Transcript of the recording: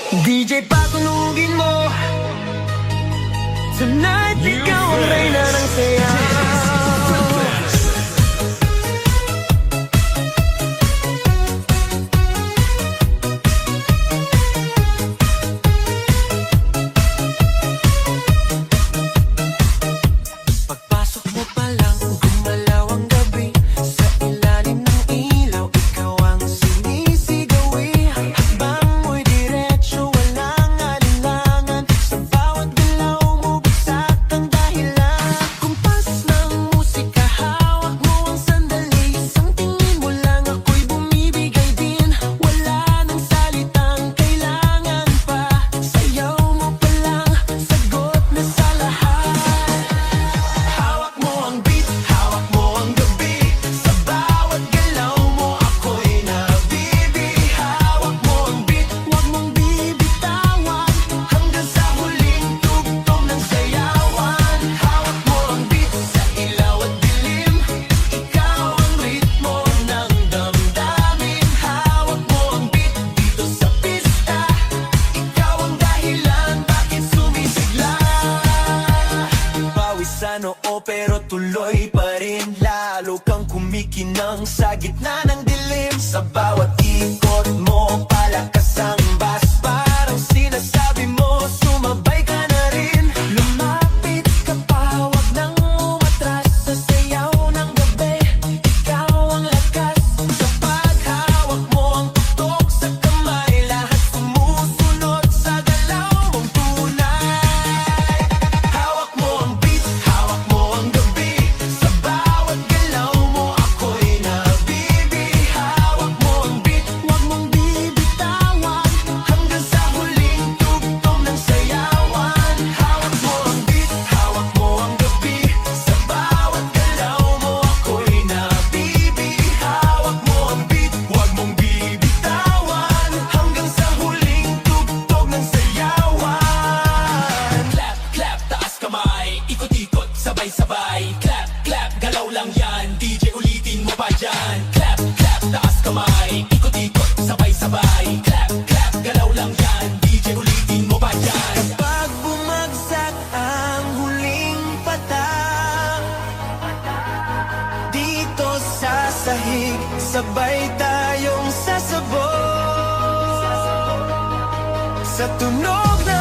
DJ patunugin mo. Tonight, ikaw ang reyna ng saya. Pagpasok mo pa lang, gumalaw ang gabi. Sa ilalim ng ilaw, ikaw ang sinisigawi. Hakbang mo'y diretso, walang alinlangan. Sa bawat galaw mo, bagsak ang dahilan. Kumpas ng musika, hawak mo ang sandali. Isang tingin mo lang, ako'y bumibigay din. Wala nang salitang kailangan pa. Sayaw mo pa lang, sagot na sa lahat. Hawak mo ang beat, hawak mo ang gabi. Sa bawat galaw mo, ako'y nabibi. Hawak mo ang beat, huwag mong bibitawan. Hanggang sa huling tugtog ng sayawan. Hawak mo ang beat, sa ilaw at dilim. Ikaw ang ritmo ng damdamin. Hawak mo ang beat, dito sa pista. Ikaw ang dahilan, bakit sumisigla. Pawisan oo pero tuloy pa rin. Lalo kang kumikinang sa gitna ng dilim. Sa bawat ikot mo, palakas ang bass. Parang sinasabi mo, sumabay ka na rin. Lumapit ka pa, wag nang umatras. Sa sayaw ng gabi, ikaw ang lakas. Sa paghawak mo ang tutok sa kamay, lahat sumusunod sa galaw mong tunay. Hawak mo ang beat, hawak mo ang gabi. Sa bawat galaw mo, ako'y nabibi. Hawak mo ang beat, huwag mong bibitawan. Hanggang sa huling tugtog ng sayawan. Hawak mo ang beat, hawak mo ang gabi. Sa bawat galaw mo, ako'y nabibi. Hawak mo ang beat, huwag mong bibitawan. Hanggang sa huling tugtog ng sayawan. Clap, clap, taas kamay. Ikot-ikot, sabay-sabay. Clap, clap, galaw lang yan. DJ ulitin mo pa dyan. Clap, clap, taas kamay. Ikot-ikot, sabay-sabay. Clap, clap, galaw lang yan. DJ ulitin mo pa dyan. Pag bumagsak ang huling patak, dito sa sahig, sabay tayong sasabog. Sa tunog ng